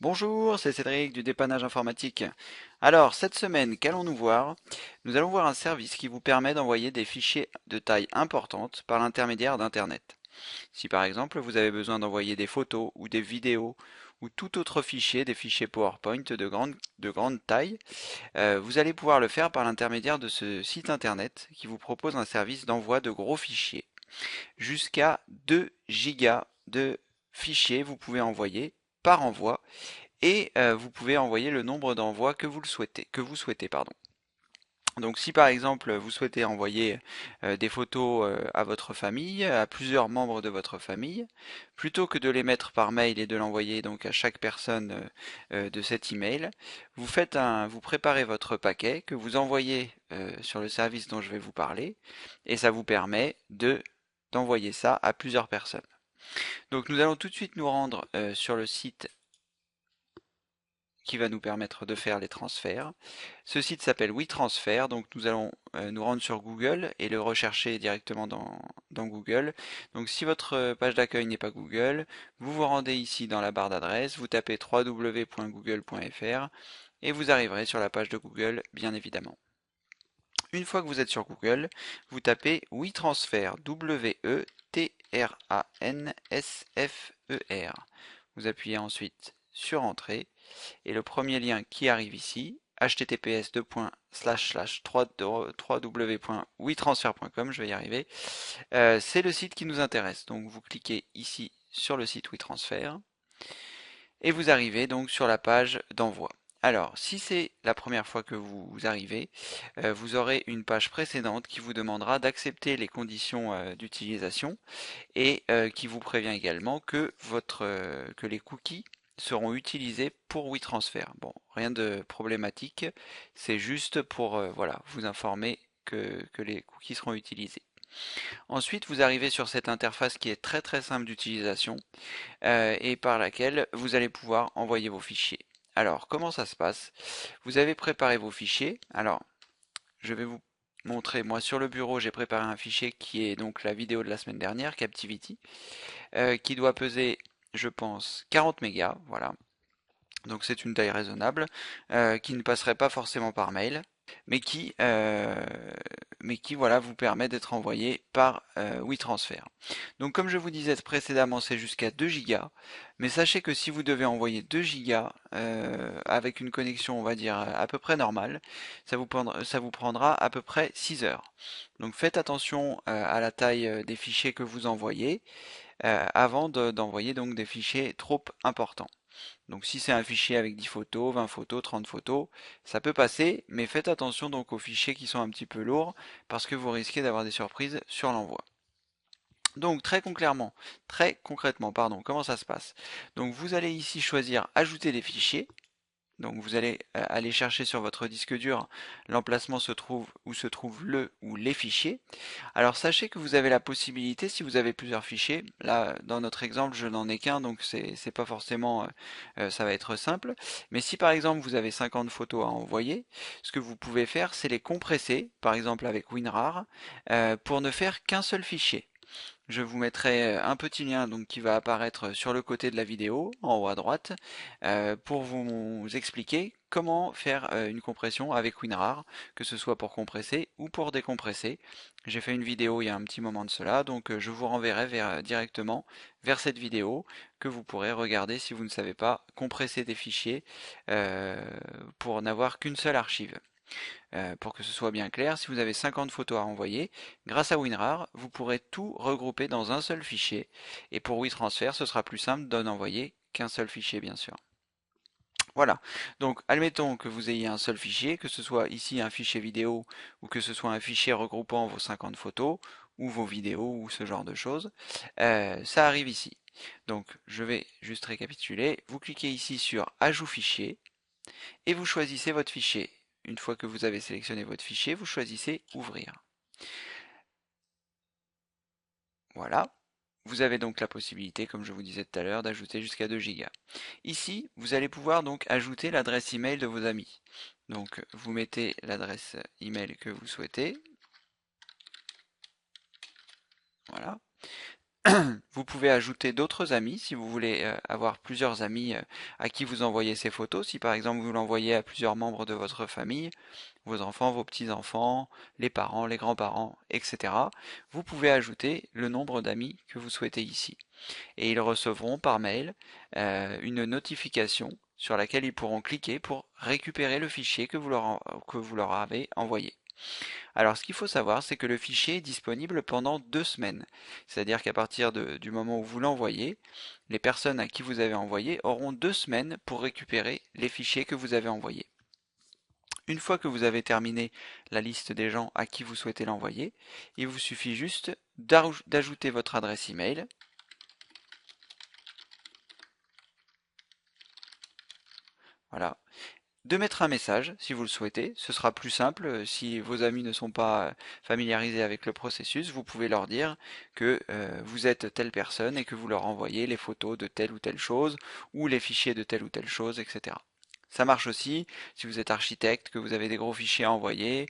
Bonjour, c'est Cédric du dépannage informatique. Alors, cette semaine, qu'allons-nous voir? Nous allons voir un service qui vous permet d'envoyer des fichiers de taille importante par l'intermédiaire d'Internet. Si par exemple vous avez besoin d'envoyer des photos ou des vidéos ou tout autre fichier, des fichiers PowerPoint de grande taille, vous allez pouvoir le faire par l'intermédiaire de ce site internet qui vous propose un service d'envoi de gros fichiers. Jusqu'à 2 gigas de fichiers vous pouvez envoyer par envoi et vous pouvez envoyer le nombre d'envois que vous souhaitez, pardon. Donc si par exemple vous souhaitez envoyer des photos à votre famille, à plusieurs membres de votre famille, plutôt que de les mettre par mail et de l'envoyer donc à chaque personne de cet email, vous préparez votre paquet que vous envoyez sur le service dont je vais vous parler, et ça vous permet d'envoyer ça à plusieurs personnes. Donc nous allons tout de suite nous rendre sur le site qui va nous permettre de faire les transferts. Ce site s'appelle WeTransfer, donc nous allons nous rendre sur Google et le rechercher directement dans Google. Donc si votre page d'accueil n'est pas Google, vous vous rendez ici dans la barre d'adresse, vous tapez www.google.fr et vous arriverez sur la page de Google, bien évidemment. Une fois que vous êtes sur Google, vous tapez WeTransfer, W-E-T-R-A-N-S-F-E-R. Vous appuyez ensuite sur Entrée et le premier lien qui arrive ici, https://www.wetransfer.com, je vais y arriver, c'est le site qui nous intéresse. Donc vous cliquez ici sur le site WeTransfer et vous arrivez donc sur la page d'envoi. Alors, si c'est la première fois que vous arrivez, vous aurez une page précédente qui vous demandera d'accepter les conditions d'utilisation et qui vous prévient également que les cookies seront utilisés pour WeTransfer. Bon, rien de problématique, c'est juste pour voilà, vous informer que les cookies seront utilisés. Ensuite, vous arrivez sur cette interface qui est très très simple d'utilisation et par laquelle vous allez pouvoir envoyer vos fichiers. Alors, comment ça se passe? Vous avez préparé vos fichiers. Alors, je vais vous montrer, moi sur le bureau, j'ai préparé un fichier qui est donc la vidéo de la semaine dernière, Captivity, qui doit peser, je pense, 40 mégas, voilà. Donc c'est une taille raisonnable, qui ne passerait pas forcément par mail, mais qui voilà, vous permet d'être envoyé par WeTransfer. Donc comme je vous disais précédemment, c'est jusqu'à 2 gigas, mais sachez que si vous devez envoyer 2 gigas avec une connexion, on va dire, à peu près normale, ça vous prendra à peu près 6 heures. Donc faites attention à la taille des fichiers que vous envoyez avant d'envoyer donc des fichiers trop importants. Donc si c'est un fichier avec 10 photos, 20 photos, 30 photos, ça peut passer, mais faites attention donc aux fichiers qui sont un petit peu lourds parce que vous risquez d'avoir des surprises sur l'envoi. Donc très concrètement, pardon, comment ça se passe? Donc vous allez ici choisir ajouter des fichiers. Donc vous allez aller chercher sur votre disque dur l'emplacement où se trouve le ou les fichiers. Alors sachez que vous avez la possibilité, si vous avez plusieurs fichiers, là dans notre exemple je n'en ai qu'un donc c'est pas forcément ça va être simple, mais si par exemple vous avez 50 photos à envoyer, ce que vous pouvez faire c'est les compresser, par exemple avec WinRAR, pour ne faire qu'un seul fichier. Je vous mettrai un petit lien donc qui va apparaître sur le côté de la vidéo, en haut à droite, pour vous expliquer comment faire une compression avec WinRAR, que ce soit pour compresser ou pour décompresser. J'ai fait une vidéo il y a un petit moment de cela, donc je vous renverrai directement vers cette vidéo que vous pourrez regarder si vous ne savez pas compresser des fichiers pour n'avoir qu'une seule archive. Pour que ce soit bien clair, si vous avez 50 photos à envoyer, grâce à WinRAR, vous pourrez tout regrouper dans un seul fichier. Et pour WeTransfer, ce sera plus simple d'en envoyer qu'un seul fichier, bien sûr. Voilà. Donc, admettons que vous ayez un seul fichier, que ce soit ici un fichier vidéo ou que ce soit un fichier regroupant vos 50 photos ou vos vidéos ou ce genre de choses. Ça arrive ici. Donc, je vais juste récapituler. Vous cliquez ici sur Ajout fichier et vous choisissez votre fichier. Une fois que vous avez sélectionné votre fichier, vous choisissez Ouvrir. Voilà. Vous avez donc la possibilité, comme je vous disais tout à l'heure, d'ajouter jusqu'à 2 gigas. Ici, vous allez pouvoir donc ajouter l'adresse email de vos amis. Donc, vous mettez l'adresse email que vous souhaitez. Voilà. Vous pouvez ajouter d'autres amis si vous voulez avoir plusieurs amis à qui vous envoyez ces photos. Si par exemple vous l'envoyez à plusieurs membres de votre famille, vos enfants, vos petits-enfants, les parents, les grands-parents, etc. Vous pouvez ajouter le nombre d'amis que vous souhaitez ici. Et ils recevront par mail une notification sur laquelle ils pourront cliquer pour récupérer le fichier que vous leur avez envoyé. Alors ce qu'il faut savoir, c'est que le fichier est disponible pendant 2 semaines. C'est-à-dire qu'à partir du moment où vous l'envoyez, les personnes à qui vous avez envoyé auront 2 semaines pour récupérer les fichiers que vous avez envoyés. Une fois que vous avez terminé la liste des gens à qui vous souhaitez l'envoyer, il vous suffit juste d'ajouter votre adresse email. Voilà. De mettre un message si vous le souhaitez. Ce sera plus simple. Si vos amis ne sont pas familiarisés avec le processus, vous pouvez leur dire que vous êtes telle personne et que vous leur envoyez les photos de telle ou telle chose ou les fichiers de telle ou telle chose, etc. Ça marche aussi si vous êtes architecte, que vous avez des gros fichiers à envoyer,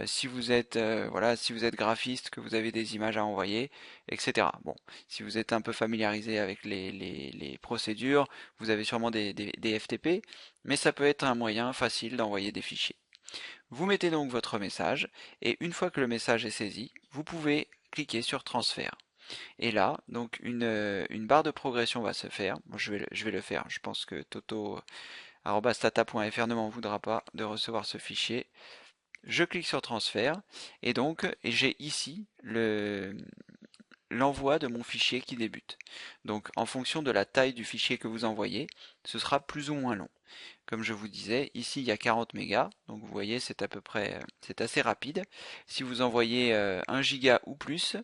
si vous êtes voilà, si vous êtes graphiste, que vous avez des images à envoyer, etc. Bon, si vous êtes un peu familiarisé avec les procédures, vous avez sûrement des FTP, mais ça peut être un moyen facile d'envoyer des fichiers. Vous mettez donc votre message, et une fois que le message est saisi, vous pouvez cliquer sur transfert. Et là, donc une barre de progression va se faire. Moi, je vais le faire. Je pense que toto@stata.fr ne m'en voudra pas de recevoir ce fichier. Je clique sur transfert, et donc j'ai ici l'envoi de mon fichier qui débute. Donc en fonction de la taille du fichier que vous envoyez, ce sera plus ou moins long. Comme je vous disais, ici il y a 40 mégas, donc vous voyez c'est à peu près, c'est assez rapide. Si vous envoyez 1 giga ou plus,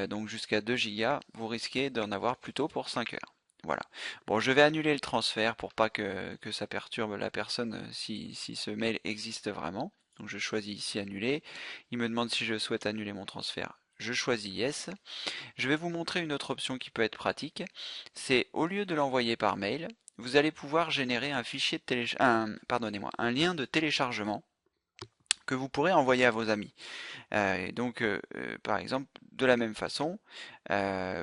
donc jusqu'à 2 gigas, vous risquez d'en avoir plutôt pour 5 heures. Voilà. Bon, je vais annuler le transfert pour pas que ça perturbe la personne si ce mail existe vraiment. Donc je choisis ici annuler. Il me demande si je souhaite annuler mon transfert. Je choisis yes. Je vais vous montrer une autre option qui peut être pratique. C'est au lieu de l'envoyer par mail, vous allez pouvoir générer un fichier de pardonnez-moi, un lien de téléchargement que vous pourrez envoyer à vos amis. Par exemple, de la même façon,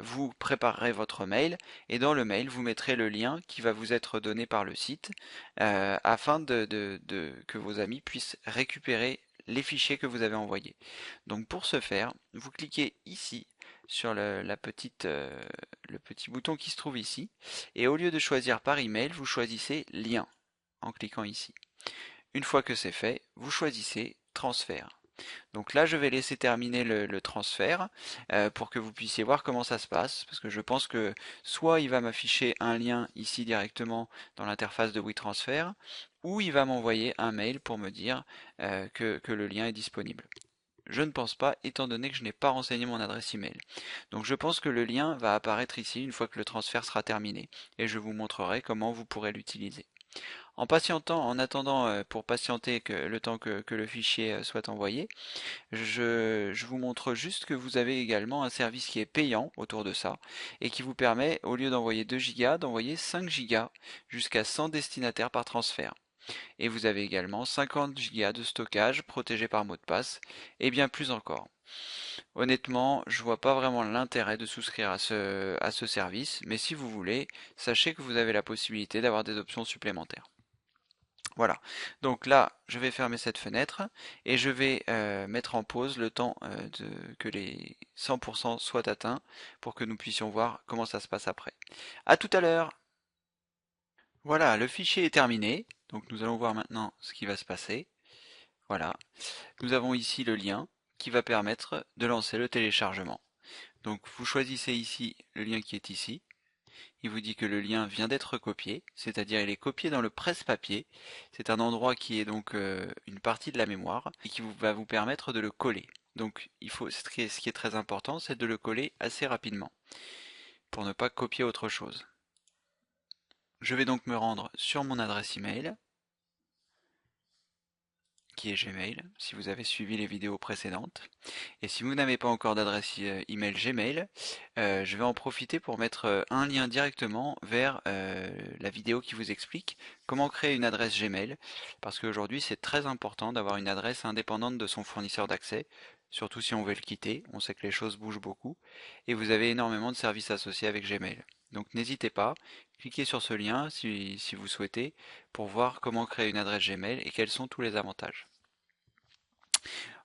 vous préparerez votre mail et dans le mail, vous mettrez le lien qui va vous être donné par le site afin que vos amis puissent récupérer les fichiers que vous avez envoyés. Donc pour ce faire, vous cliquez ici sur le petit bouton qui se trouve ici et au lieu de choisir par email, vous choisissez lien en cliquant ici. Une fois que c'est fait, vous choisissez transfert. Donc là, je vais laisser terminer le transfert pour que vous puissiez voir comment ça se passe, parce que je pense que soit il va m'afficher un lien ici directement dans l'interface de WeTransfer, ou il va m'envoyer un mail pour me dire que le lien est disponible. Je ne pense pas, étant donné que je n'ai pas renseigné mon adresse email. Donc je pense que le lien va apparaître ici une fois que le transfert sera terminé, et je vous montrerai comment vous pourrez l'utiliser. En patientant, en attendant pour patienter le temps que le fichier soit envoyé, je vous montre juste que vous avez également un service qui est payant autour de ça et qui vous permet, au lieu d'envoyer 2 gigas, d'envoyer 5 gigas jusqu'à 100 destinataires par transfert. Et vous avez également 50 gigas de stockage protégé par mot de passe et bien plus encore. Honnêtement, je vois pas vraiment l'intérêt de souscrire à ce service, mais si vous voulez, sachez que vous avez la possibilité d'avoir des options supplémentaires. Voilà, donc là je vais fermer cette fenêtre et je vais mettre en pause le temps que les 100% soient atteints pour que nous puissions voir comment ça se passe après. A tout à l'heure. Voilà, le fichier est terminé, donc nous allons voir maintenant ce qui va se passer. Voilà, nous avons ici le lien qui va permettre de lancer le téléchargement. Donc vous choisissez ici le lien qui est ici. Il vous dit que le lien vient d'être copié, c'est-à-dire il est copié dans le presse-papier. C'est un endroit qui est donc une partie de la mémoire et qui va vous permettre de le coller. Donc ce qui est très important, c'est de le coller assez rapidement pour ne pas copier autre chose. Je vais donc me rendre sur mon adresse email, qui est Gmail, si vous avez suivi les vidéos précédentes. Et si vous n'avez pas encore d'adresse email Gmail, je vais en profiter pour mettre un lien directement vers la vidéo qui vous explique comment créer une adresse Gmail, parce qu'aujourd'hui c'est très important d'avoir une adresse indépendante de son fournisseur d'accès. surtout si on veut le quitter. On sait que les choses bougent beaucoup et vous avez énormément de services associés avec Gmail. Donc n'hésitez pas, cliquez sur ce lien si vous souhaitez pour voir comment créer une adresse Gmail et quels sont tous les avantages.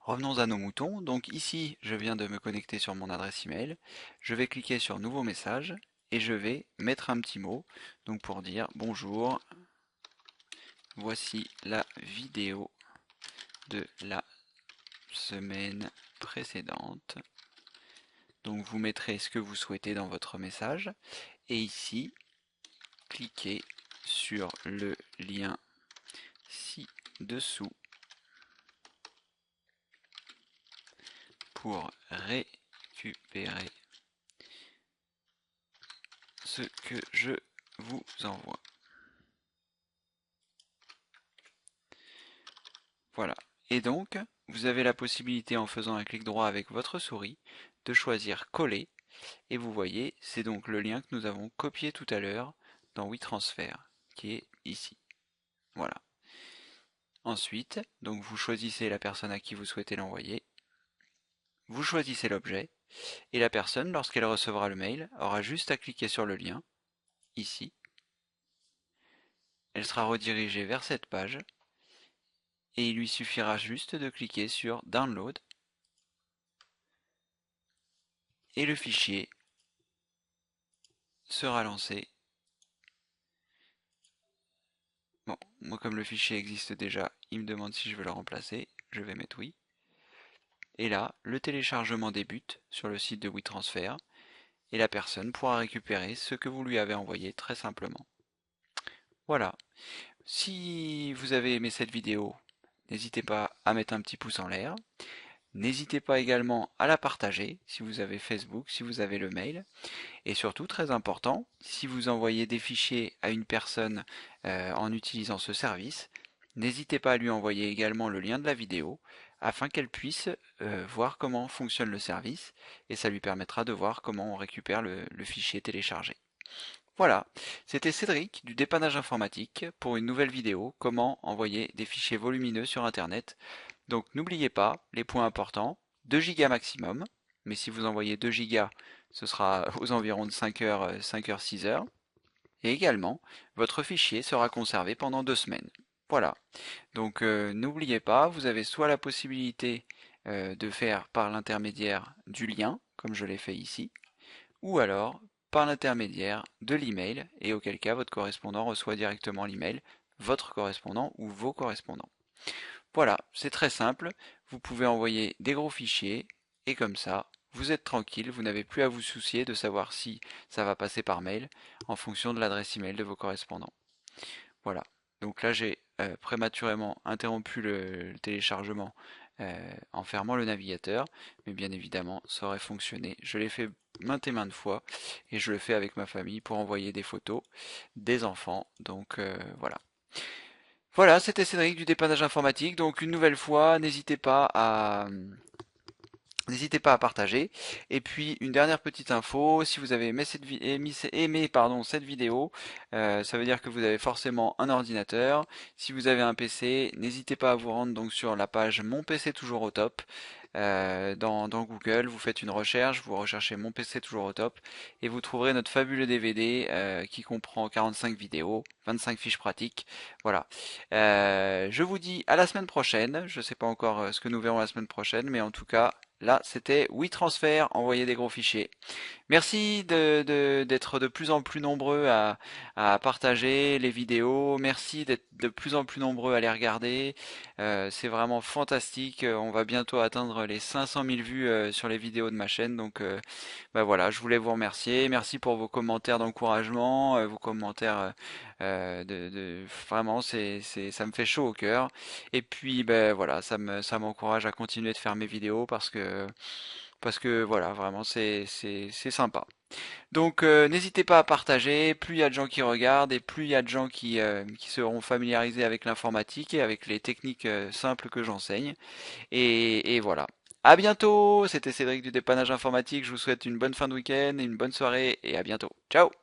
Revenons à nos moutons. Donc ici, je viens de me connecter sur mon adresse email. Je vais cliquer sur Nouveau message et je vais mettre un petit mot donc pour dire bonjour, voici la vidéo de la semaine précédente. Donc vous mettrez ce que vous souhaitez dans votre message et ici, cliquez sur le lien ci-dessous pour récupérer ce que je vous envoie. Voilà. Et donc, vous avez la possibilité en faisant un clic droit avec votre souris de choisir coller. Et vous voyez, c'est donc le lien que nous avons copié tout à l'heure dans WeTransfer, qui est ici. Voilà. Ensuite, donc vous choisissez la personne à qui vous souhaitez l'envoyer. Vous choisissez l'objet. Et la personne, lorsqu'elle recevra le mail, aura juste à cliquer sur le lien, ici. Elle sera redirigée vers cette page. Et il lui suffira juste de cliquer sur Download. Et le fichier sera lancé. Bon, moi comme le fichier existe déjà, il me demande si je veux le remplacer. Je vais mettre oui. Et là, le téléchargement débute sur le site de WeTransfer et la personne pourra récupérer ce que vous lui avez envoyé très simplement. Voilà. Si vous avez aimé cette vidéo, n'hésitez pas à mettre un petit pouce en l'air. N'hésitez pas également à la partager si vous avez Facebook, si vous avez le mail. Et surtout, très important, si vous envoyez des fichiers à une personne en utilisant ce service, n'hésitez pas à lui envoyer également le lien de la vidéo afin qu'elle puisse voir comment fonctionne le service et ça lui permettra de voir comment on récupère le fichier téléchargé. Voilà, c'était Cédric du dépannage informatique pour une nouvelle vidéo comment envoyer des fichiers volumineux sur Internet. Donc n'oubliez pas les points importants, 2 Go maximum, mais si vous envoyez 2 Go, ce sera aux environs de 5 heures, 6 heures. Et également, votre fichier sera conservé pendant 2 semaines. Voilà, donc n'oubliez pas, vous avez soit la possibilité de faire par l'intermédiaire du lien, comme je l'ai fait ici, ou alors par l'intermédiaire de l'email, et auquel cas votre correspondant reçoit directement l'email, votre correspondant ou vos correspondants. Voilà, c'est très simple, vous pouvez envoyer des gros fichiers, et comme ça, vous êtes tranquille, vous n'avez plus à vous soucier de savoir si ça va passer par mail, en fonction de l'adresse email de vos correspondants. Voilà, donc là j'ai prématurément interrompu le téléchargement en fermant le navigateur, mais bien évidemment ça aurait fonctionné. Je l'ai fait maintes et maintes fois, et je le fais avec ma famille pour envoyer des photos des enfants, donc voilà. Voilà, c'était Cédric du dépannage informatique. Donc une nouvelle fois, n'hésitez pas à partager. Et puis une dernière petite info, si vous avez aimé, cette vidéo, ça veut dire que vous avez forcément un ordinateur. Si vous avez un PC, n'hésitez pas à vous rendre donc sur la page Mon PC toujours au top. Dans Google, vous faites une recherche, vous recherchez Mon PC toujours au top et vous trouverez notre fabuleux DVD qui comprend 45 vidéos, 25 fiches pratiques. Voilà. Je vous dis à la semaine prochaine. Je ne sais pas encore ce que nous verrons la semaine prochaine, mais en tout cas, là, c'était WeTransfer, envoyer des gros fichiers. Merci d'être de plus en plus nombreux à partager les vidéos. Merci d'être de plus en plus nombreux à les regarder. C'est vraiment fantastique. On va bientôt atteindre les 500 000 vues sur les vidéos de ma chaîne. Donc bah voilà, je voulais vous remercier. Merci pour vos commentaires d'encouragement, vos commentaires vraiment, ça me fait chaud au cœur. Et puis ben voilà, ça m'encourage à continuer de faire mes vidéos parce que voilà, vraiment c'est sympa. Donc n'hésitez pas à partager, plus il y a de gens qui regardent et plus il y a de gens qui seront familiarisés avec l'informatique et avec les techniques simples que j'enseigne. Et voilà. À bientôt, c'était Cédric du dépannage informatique, je vous souhaite une bonne fin de week-end et une bonne soirée et à bientôt. Ciao!